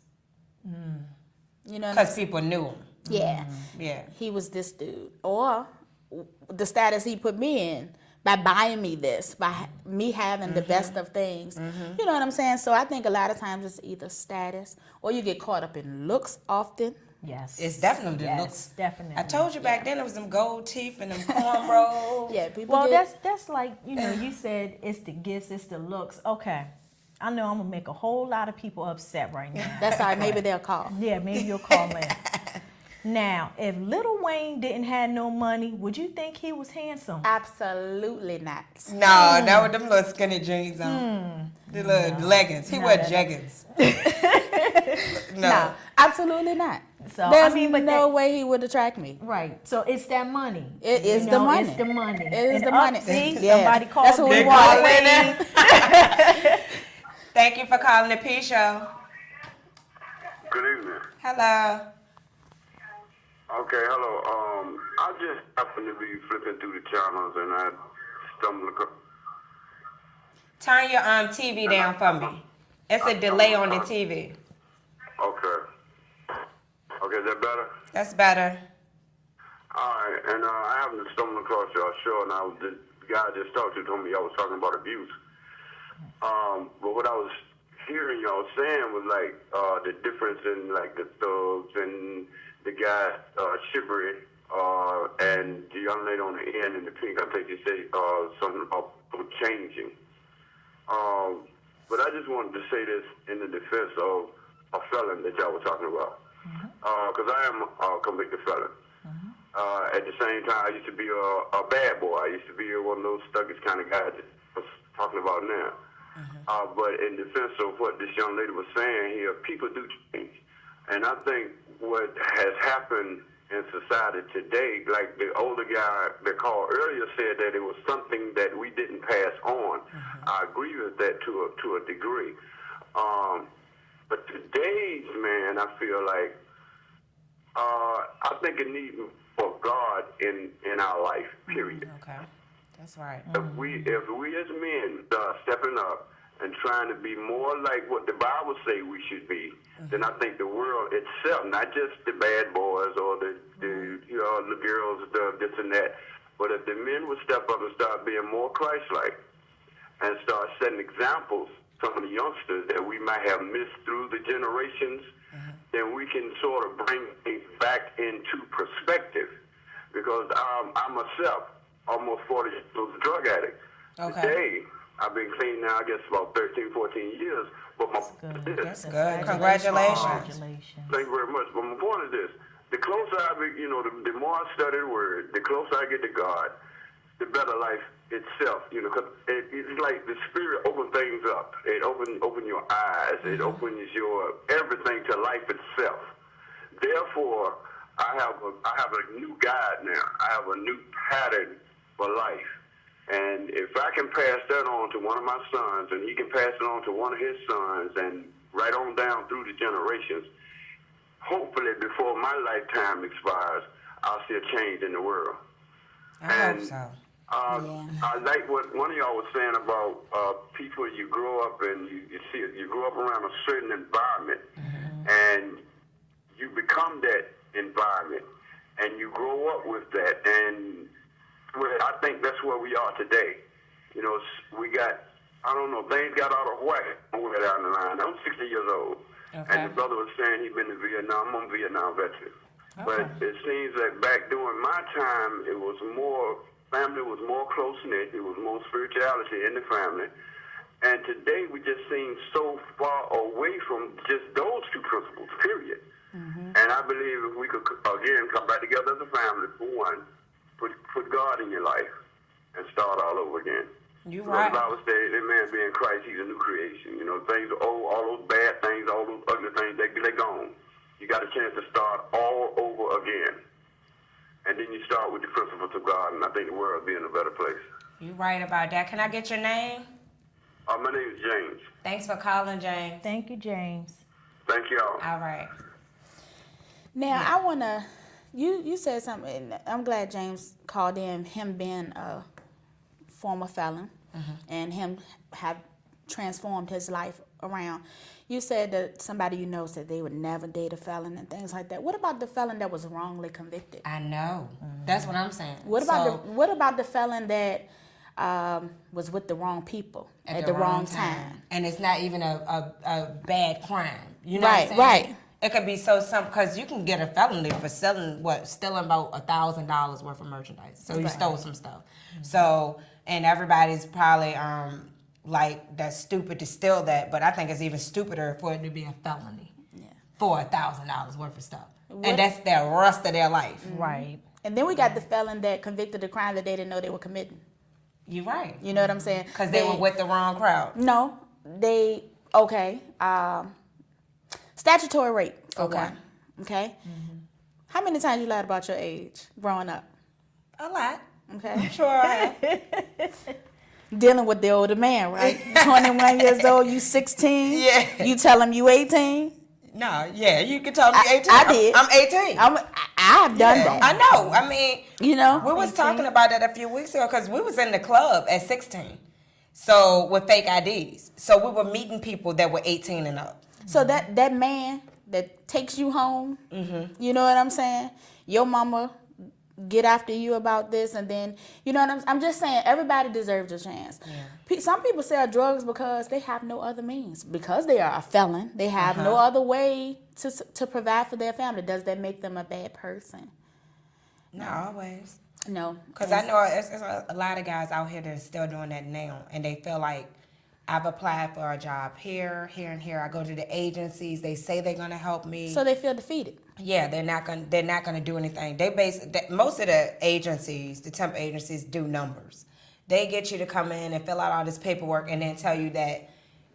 You know, Because people knew him. yeah, Yeah. he was this dude, or the status he put me in by buying me this, by me having the best of things. You know what I'm saying? So I think a lot of times it's either status or you get caught up in looks often. Yes. It's definitely the Yes, looks. definitely. I told you back then it was them gold teeth and them cornrows. Yeah, people Well, get, that's like, you know, you said it's the gifts, it's the looks. Okay. I know I'm going to make a whole lot of people upset right now. that's all right, maybe they'll call. Yeah, maybe you'll call in. Now, if Lil Wayne didn't have no money, would you think he was handsome? Absolutely not. No, that with them little skinny jeans on. The little leggings. He wear jeggings. No, absolutely not. So, There's I mean, but no way he would attract me. Right. So it's that money. It is You the know, money. It's the money. It is And the money. See, Yeah. somebody called That's what we Big want. Lil Wayne. Thank you for calling the P Show. Good evening. Hello. Okay, hello. I just happened to be flipping through the channels and I stumbled across. Turn your TV down for me. It's a delay on the TV. Okay. Okay, is that better? That's better. All right, and I happened to stumble across your show, and the guy I just talked to told me y'all was talking about abuse. But what I was hearing y'all saying was like the difference in like the thugs and the guy chivalry and the young lady on the end in the pink, I think you say something about changing. But I just wanted to say this in the defense of a felon that y'all were talking about. Because I am a convicted felon. At the same time, I used to be a bad boy. I used to be one of those thuggish kind of guys that I was talking about now. But in defense of what this young lady was saying here, people do change. And I think what has happened in society today, like the older guy that called earlier said that it was something that we didn't pass on. I agree with that to a degree. But today's man, I feel like I think it needs for God in our life. Period. Okay, that's right. If we as men start stepping up and trying to be more like what the Bible say we should be, then I think the world itself, not just the bad boys or the girls, the this and that, but if the men would step up and start being more Christ-like and start setting examples, some of the youngsters that we might have missed through the generations, then we can sort of bring things back into perspective. Because I myself, almost 40 years old, a drug addict. Okay. Today, I've been clean now, I guess, about 13, 14 years. But my point is this. That's good. Congratulations. Thank you very much. But my point is this. The closer I be, the more I study the Word, the closer I get to God, the better life itself, because it's like the Spirit opens things up. It opens your eyes. It opens your everything to life itself. Therefore, I have a new guide now. I have a new pattern for life. And if I can pass that on to one of my sons, and he can pass it on to one of his sons, and right on down through the generations, hopefully before my lifetime expires, I'll see a change in the world. I hope so. I like what one of y'all was saying about people. You grow up and you see it. You grow up around a certain environment, and you become that environment, and you grow up with that. And I think that's where we are today. We got, I don't know, things got out of whack somewhere down the line. I'm 60 years old, and the brother was saying he'd been to Vietnam. I'm a Vietnam veteran. But it seems that back during my time, it was more, family was more close-knit. It was more spirituality in the family. And today we just seem so far away from just those two principles, period. And I believe if we could, again, come back together as a family, for one, put God in your life and start all over again. You're right. The Bible says that man being Christ, he's a new creation. Things are old, all those bad things, all those ugly things, they're gone. You got a chance to start all over again. And then you start with the principles of God, and I think the world will be in a better place. You're right about that. Can I get your name? My name is James. Thanks for calling, James. Thank you, James. Thank y'all. All right. Now, I want to, you said something, I'm glad James called in, him being a former felon and him have transformed his life around. You said that somebody you know said they would never date a felon and things like that. What about the felon that was wrongly convicted? I know. That's what I'm saying. What about the felon that was with the wrong people at the wrong time? And it's not even a bad crime. You know what I'm saying? Right. It could be so simple because you can get a felony for stealing about $1,000 worth of merchandise. So you stole some stuff. So, and everybody's probably like that's stupid to steal that, but I think it's even stupider for it to be a felony for $1,000 worth of stuff. And that's the rest of their life. Right. And then we got the felon that convicted a crime that they didn't know they were committing. You're right. You know what I'm saying? Because they were with the wrong crowd. No, statutory rape for one. Okay? How many times you lied about your age growing up? A lot. Okay? Sure I have. Dealing with the older man, right? 21 years old, you 16? Yeah. You tell him you 18? No, yeah, you can tell me 18. I did. I'm 18. I've done that. I know. I mean, You know? we was talking about that a few weeks ago because we was in the club at 16. So with fake IDs. So we were meeting people that were 18 and up. So that man that takes you home, you know what I'm saying? Your mama get after you about this, and then, you know what I'm just saying, everybody deserves a chance. Yeah. Some people sell drugs because they have no other means. Because they are a felon, they have no other way to provide for their family. Does that make them a bad person? Not always. No. Because I know it's a lot of guys out here that are still doing that now, and they feel like I've applied for a job here, here, and here. I go to the agencies. They say they're gonna help me. So they feel defeated. Yeah, they're not gonna do anything. Most of the agencies, the temp agencies, do numbers. They get you to come in and fill out all this paperwork, and then tell you that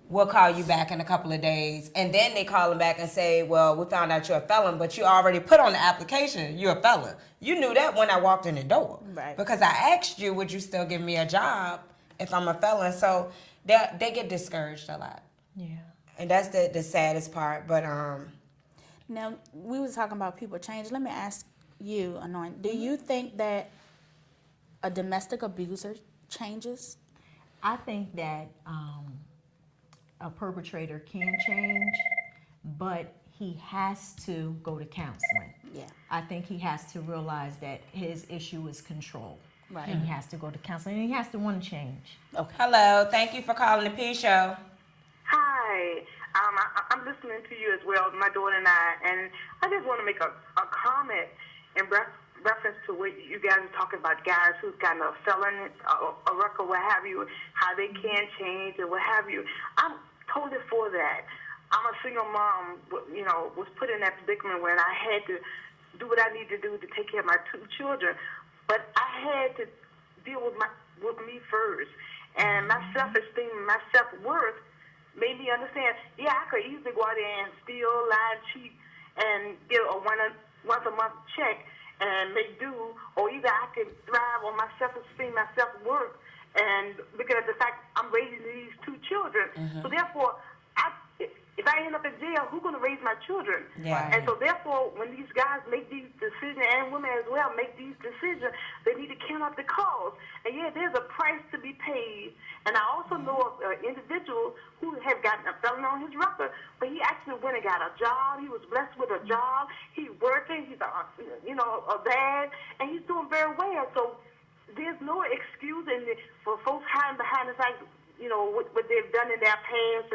we'll call you back in a couple of days, and then they call them back and say, well, we found out you're a felon, but you already put on the application you're a felon. You knew that when I walked in the door. Right. Because I asked you, would you still give me a job if I'm a felon? So they get discouraged a lot. Yeah. And that's the saddest part. But Now, we was talking about people change. Let me ask you, Anoint, do you think that a domestic abuser changes? I think that a perpetrator can change, but he has to go to counseling. Yeah. I think he has to realize that his issue is control. Right. And he has to go to counseling, and he has to want to change. hello, thank you for calling the P Show. Hi. I'm listening to you as well, my daughter and I just want to make a comment in reference to what you guys are talking about, guys who's gotten a felon, a record, what have you, how they can change or what have you. I'm totally for that. I'm a single mom, was put in that predicament when I had to do what I need to do to take care of my 2 children, but I had to deal with me first, and my self-esteem and my self-worth made me understand, yeah, I could easily go out there and steal, lie, and cheat, and get a once a month check and make do, or either I could thrive on my self-esteem, my self-worth, and looking at the fact I'm raising these 2 children. So therefore, if I end up in jail, who's going to raise my children? Yeah. And so therefore, when these guys make these decisions, and women as well make these decisions, they need to count up the cost. And yeah, there's a price to be paid. And I also know of an individual who had gotten a felon on his record, but he actually went and got a job. He was blessed with a job. He's working. He's a dad, and he's doing very well. So there's no excuse for folks hiding behind the fact, what they've done in their past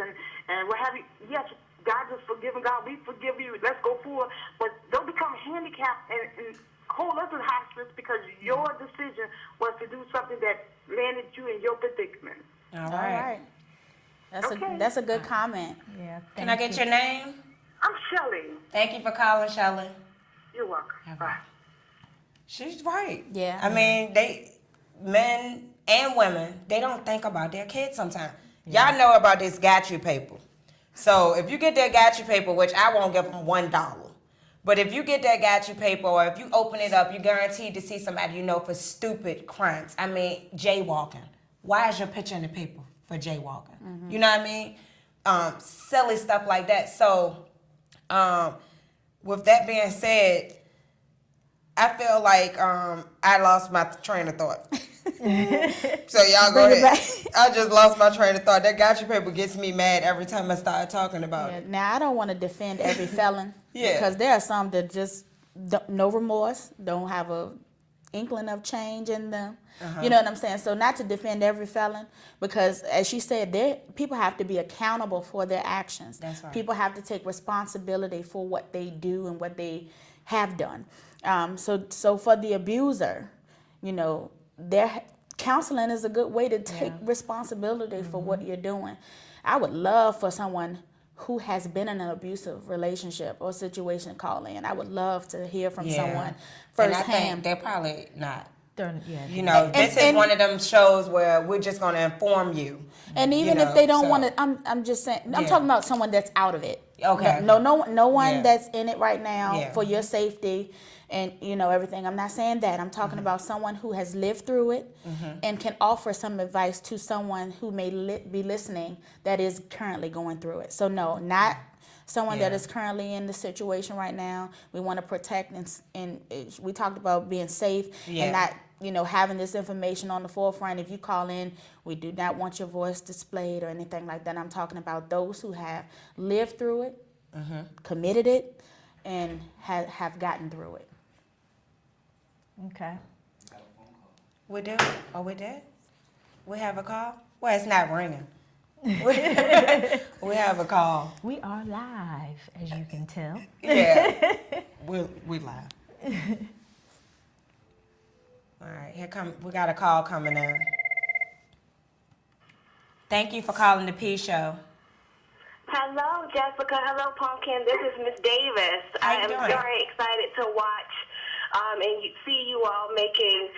and what have you. Yes, God is forgiving. God, we forgive you. Let's go forward. But don't become handicapped and hold us in hospice because your decision was to do something that landed you in your predicament. All All right. right. That's a good comment. Yeah. Can I get your name? I'm Shelley. Thank you for calling, Shelley. You're welcome. Bye. She's right. Yeah. I mean, men and women, they don't think about their kids sometimes. Y'all know about this got you paper. So if you get that got you paper, which I won't give them $1, but if you get that got you paper, or if you open it up, you're guaranteed to see somebody for stupid crimes. I mean, jaywalking. Why is your picture in the paper for jaywalking? Mm-hmm. You know what I mean? Silly stuff like that. So with that being said, I feel like I lost my train of thought. So y'all go Bring it ahead. back. I just lost my train of thought. That gotcha paper gets me mad every time I start talking about Yeah. it. Now, I don't want to defend every felon Yeah. because there are some that just no remorse, don't have a inkling of change in them. You know what I'm saying? So not to defend every felon, because as she said, people have to be accountable for their actions. That's right. People have to take responsibility for what they do and what they have done. So for the abuser, their counseling is a good way to take responsibility for what you're doing. I would love for someone who has been in an abusive relationship or situation call in. I would love to hear from someone And I think firsthand. they're probably not. Yeah. This is one of them shows where we're just going to inform you. And even if they don't want to, I'm just saying, I'm talking about someone that's out of it. Okay. No one Yeah. that's in it right now Yeah. for your safety and everything. I'm not saying that. I'm talking about someone who has lived through it and can offer some advice to someone who may be listening that is currently going through it. So no, not someone that is currently in the situation right now. We want to protect and we talked about being safe and not having this information on the forefront. If you call in, we do not want your voice displayed or anything like that. I'm talking about those who have lived through it, committed it, and have gotten through it. Okay. We do? Oh, we did? We have a call? Well, it's not ringing. We have a call. We are live, as you can tell. Yeah. we live. All right, we got a call coming in. Thank you for calling the P Show. Hello, Jessica. Hello, Pumpkin. This is Miss Davis. How I you am doing? very excited to watch and see you all making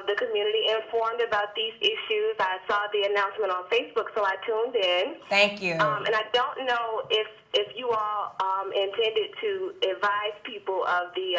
the community informed about these issues. I saw the announcement on Facebook, so I tuned in. Thank you. And I don't know if you all intended to advise people of the,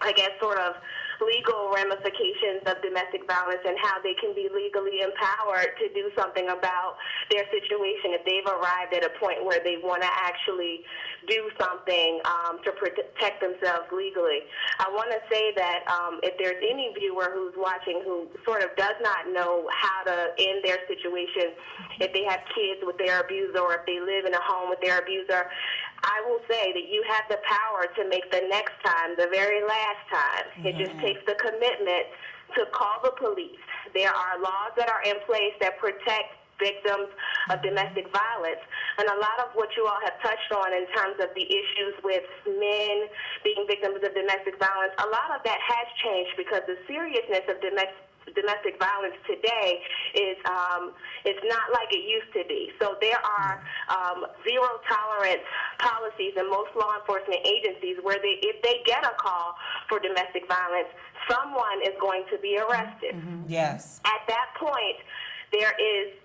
I guess, sort of legal ramifications of domestic violence and how they can be legally empowered to do something about their situation if they've arrived at a point where they want to actually do something to protect themselves legally. I want to say that if there's any viewer who's watching who sort of does not know how to end their situation, if they have kids with their abuser or if they live in a home with their abuser, I will say that you have the power to make the next time the very last time. It just takes the commitment to call the police. There are laws that are in place that protect victims of domestic violence. And a lot of what you all have touched on in terms of the issues with men being victims of domestic violence, a lot of that has changed because the seriousness of domestic violence today is it's not like it used to be. So there are zero tolerance policies in most law enforcement agencies where if they get a call for domestic violence, someone is going to be arrested. Yes. At that point, there is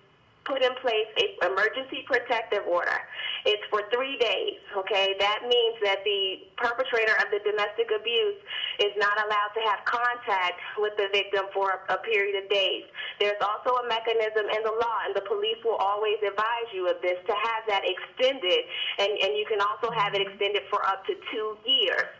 put in place an emergency protective order. It's for 3 days, okay? That means that the perpetrator of the domestic abuse is not allowed to have contact with the victim for a period of days. There's also a mechanism in the law, and the police will always advise you of this, to have that extended, and you can also have it extended for up to 2 years.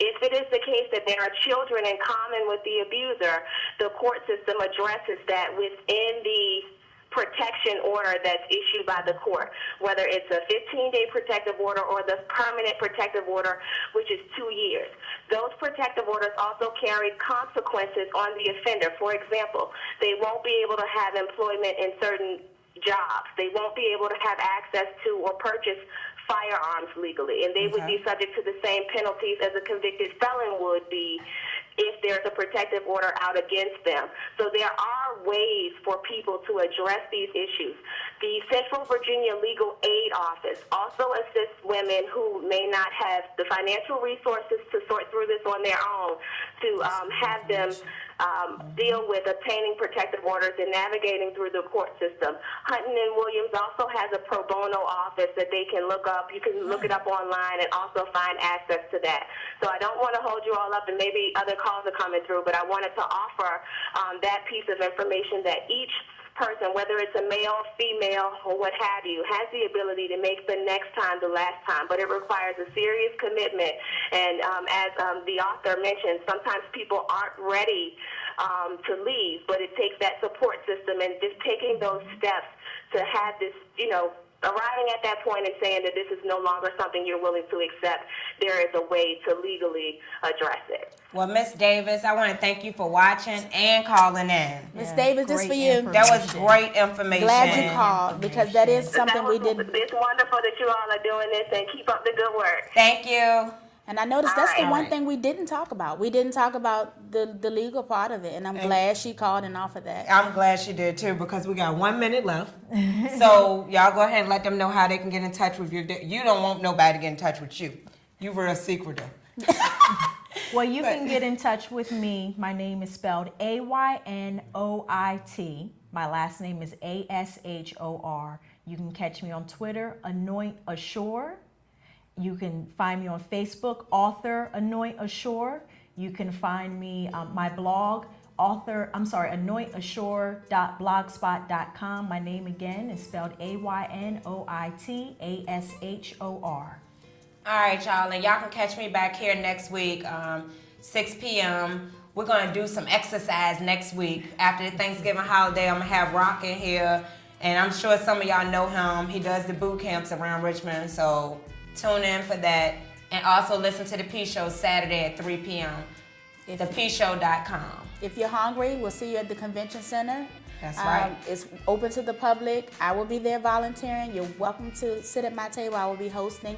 If it is the case that there are children in common with the abuser, the court system addresses that within the protection order that's issued by the court, whether it's a 15-day protective order or the permanent protective order, which is 2 years. Those protective orders also carry consequences on the offender. For example, they won't be able to have employment in certain jobs. They won't be able to have access to or purchase firearms legally, and they would be subject to the same penalties as a convicted felon would be if there's a protective order out against them. So there are ways for people to address these issues. The Central Virginia Legal Aid Office also assists women who may not have the financial resources to sort through this on their own, to have them deal with obtaining protective orders and navigating through the court system. Hutton and Williams also has a pro bono office that they can look up. You can look it up online and also find access to that. So I don't want to hold you all up, and maybe other calls are coming through, but I wanted to offer that piece of information that each person, whether it's a male, female, or what have you, has the ability to make the next time the last time, but it requires a serious commitment. And as the author mentioned, sometimes people aren't ready to leave, but it takes that support system and just taking those steps to have this, arriving at that point and saying that this is no longer something you're willing to accept. There is a way to legally address it. Well, Miss Davis, I want to thank you for watching and calling in. Miss Davis, this for you. That was great information. Glad you called, because that is something we did. It's wonderful that you all are doing this, and keep up the good work. Thank you. And I noticed that's the one thing we didn't talk about. We didn't talk about the legal part of it, and I'm glad she called and offered that. I'm glad she did too, because we got 1 minute left. So y'all go ahead and let them know how they can get in touch with you. You don't want nobody to get in touch with you. You real secretive. Well, you can get in touch with me. My name is spelled Aynoit. My last name is Ashor. You can catch me on Twitter, Anoint Ashore. You can find me on Facebook, author Anoint Ashore. You can find me my blog, anointashore.blogspot.com. My name again is spelled Aynoitashor. All right, y'all, and y'all can catch me back here next week, 6 p.m. We're going to do some exercise next week. After the Thanksgiving holiday, I'm going to have Rock in here, and I'm sure some of y'all know him. He does the boot camps around Richmond, so tune in for that. And also listen to the P Show Saturday at 3 p.m. thepshow.com. If you're hungry, we'll see you at the convention center. That's right. It's open to the public. I will be there volunteering. You're welcome to sit at my table. I will be hosting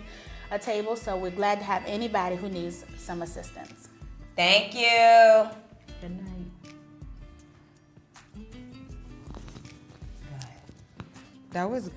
a table, so we're glad to have anybody who needs some assistance. Thank you. Good night. That was